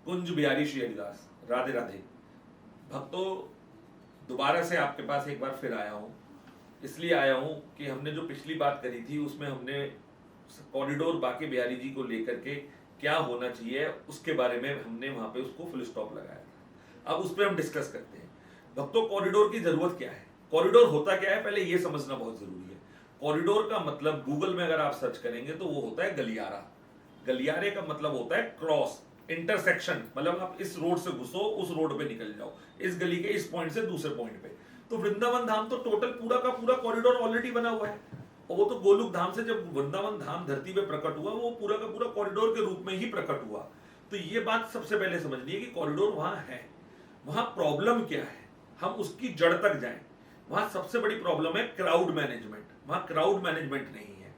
कुंज बिहारी श्री हरिदास, राधे राधे। भक्तों, दोबारा से आपके पास एक बार फिर आया हूँ। इसलिए आया हूँ कि हमने जो पिछली बात करी थी उसमें हमने कॉरिडोर बाके बिहारी जी को लेकर के क्या होना चाहिए उसके बारे में हमने वहां पे उसको फुल स्टॉप लगाया था। अब उस पर हम डिस्कस करते हैं। भक्तों, कॉरिडोर की जरूरत क्या है, कॉरिडोर होता क्या है, पहले ये समझना बहुत जरूरी है। कॉरिडोर का मतलब गूगल में अगर आप सर्च करेंगे तो वो होता है गलियारा। गलियारे का मतलब होता है क्रॉस, इंटरसेक्शन, मतलब आप इस रोड से घुसो उस रोड पे निकल जाओ, इस गली के इस पॉइंट से दूसरे पॉइंट पे। तो वृंदावन धाम तो टोटल पूरा का पूरा कॉरिडोर ऑलरेडी बना हुआ है। और वो तो गोलोक धाम से जब वृंदावन धाम धरती पे प्रकट हुआ वो पूरा का पूरा कॉरिडोर के रूप में ही प्रकट हुआ। तो ये बात सबसे पहले समझनी है कि कॉरिडोर वहां है। वहां प्रॉब्लम क्या है, हम उसकी जड़ तक जाएं। वहां सबसे बड़ी प्रॉब्लम है क्राउड मैनेजमेंट। वहां क्राउड मैनेजमेंट नहीं है,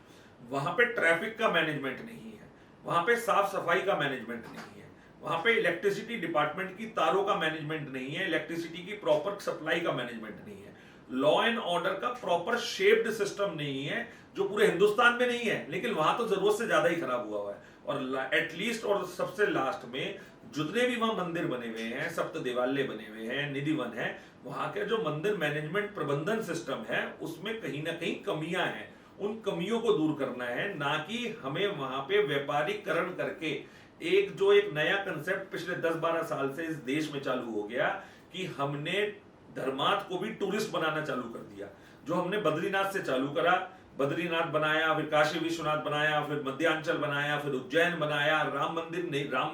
वहां पे ट्रैफिक का मैनेजमेंट नहीं है, वहां पे साफ सफाई का मैनेजमेंट नहीं है, वहां पे इलेक्ट्रिसिटी डिपार्टमेंट की तारों का मैनेजमेंट नहीं है, इलेक्ट्रिसिटी की प्रॉपर सप्लाई का मैनेजमेंट नहीं है, लॉ एंड ऑर्डर का प्रॉपर शेप्ड सिस्टम नहीं है, जो पूरे हिंदुस्तान में नहीं है लेकिन वहां तो जरूरत से ज्यादा ही खराब हुआ है। और एटलीस्ट और सबसे लास्ट में जितने भी वहां मंदिर बने हुए हैं, सप्त देवालय बने हुए हैं, निधिवन है, वहां के जो मंदिर मैनेजमेंट प्रबंधन सिस्टम है उसमें कहीं ना कहीं कमियां हैं। उन कमियों को दूर करना है, ना कि हमें वहां पे व्यापारीकरण करके एक नया कंसेप्ट पिछले 10-12 साल से इस देश में चालू हो गया कि हमने धर्मार्थ को भी टूरिस्ट बनाना चालू कर दिया। जो हमने बद्रीनाथ से चालू करा, बद्रीनाथ बनाया, फिर काशी विश्वनाथ बनाया, फिर मध्यांचल बनाया, फिर उज्जैन बनाया, राम मंदिर नहीं, राम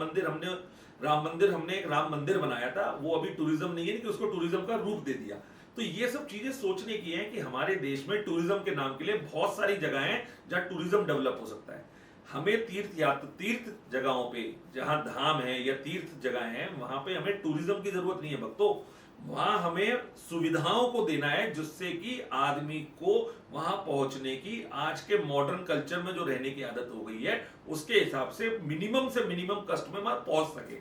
मंदिर हमने एक राम मंदिर बनाया था, वो अभी टूरिज्म नहीं है कि उसको टूरिज्म का रूप दे दिया। तो ये सब चीजें सोचने की हैं कि हमारे देश में टूरिज्म के नाम के लिए बहुत सारी जगह हैं जहां टूरिज्म डेवलप हो सकता है। हमें तीर्थ जगहों पे, जहां धाम है या तीर्थ जगह है, वहां पे हमें टूरिज्म की जरूरत नहीं है भक्तों। वहां हमें सुविधाओं को देना है जिससे कि आदमी को वहां पहुंचने की, आज के मॉडर्न कल्चर में जो रहने की आदत हो गई है उसके हिसाब से मिनिमम कस्ट में वहां पहुंच सके।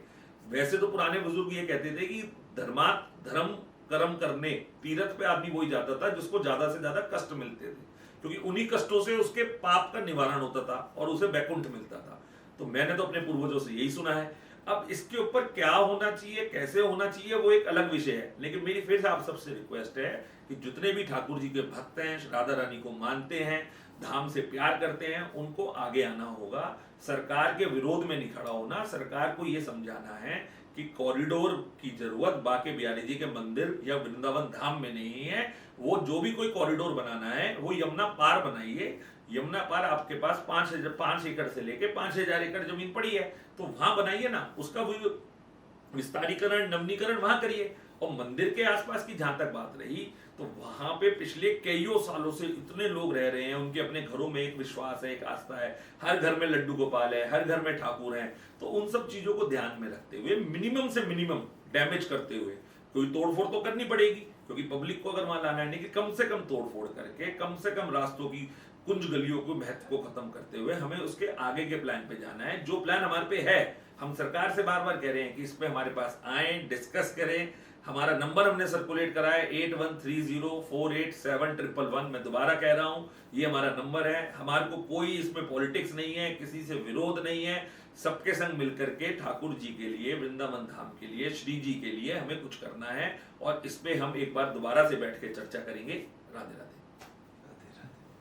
वैसे तो पुराने बुजुर्ग ये कहते थे कि धर्म कर्म करने तीर्थ पे आदमी वही जाता था जिसको ज्यादा से ज्यादा कष्ट मिलते थे, क्योंकि उन्हीं कष्टों से उसके पाप का निवारण होता था और उसे वैकुंठ मिलता था। तो मैंने तो अपने पूर्वजों से यही सुना है। अब इसके ऊपर क्या होना चाहिए, कैसे होना चाहिए, वो एक अलग विषय है। लेकिन मेरी फिर से आप सबसे रिक्वेस्ट है कि जितने भी ठाकुर जी के भक्त हैं, राधा रानी को मानते हैं, धाम से प्यार करते हैं, उनको आगे आना होगा। सरकार के विरोध में नहीं खड़ा होना। सरकार को यह समझाना है कि कॉरिडोर की जरूरत बाके बिहारी जी के मंदिर या वृंदावन धाम में नहीं है। वो जो भी कोई कॉरिडोर बनाना है वो यमुना पार बनाइए। यमुना पार आपके पास 5 एकड़ से लेके 5,000 एकड़ जमीन पड़ी है, तो वहां बनाइए ना, उसका विस्तारीकरण, नवीनीकरण वहां करिए। और मंदिर के आसपास की जहां तक बात रही, तो वहां पे पिछले कईयों सालों से इतने लोग रह रहे हैं, उनके अपने घरों में एक विश्वास है, एक आस्था है, हर घर में लड्डू गोपाल है, हर घर में ठाकुर है। तो उन सब चीजों को ध्यान में रखते हुए, मिनिमम से मिनिमम डैमेज करते हुए, कोई तोड़फोड़ तो करनी पड़ेगी, क्योंकि पब्लिक को अगर वहां लाना है, नहीं कि कम से कम तोड़फोड़ करके, कम से कम रास्तों की कुंज गलियों को, महत्व को खत्म करते हुए हमें उसके आगे के प्लान पे जाना है। जो प्लान हमारे पे है, हम सरकार से बार बार कह रहे हैं कि इस पे हमारे पास आए, डिस्कस करें। हमारा नंबर हमने सर्कुलेट करा है 8130487111। मैं दोबारा कह रहा हूं, ये हमारा नंबर है। हमारे को कोई इसमें पॉलिटिक्स नहीं है, किसी से विरोध नहीं है। सबके संग मिलकर के ठाकुर जी के लिए, वृंदावन धाम के लिए, श्री जी के लिए हमें कुछ करना है, और इस पे हम एक बार दोबारा से बैठ के चर्चा करेंगे। राधे राधे।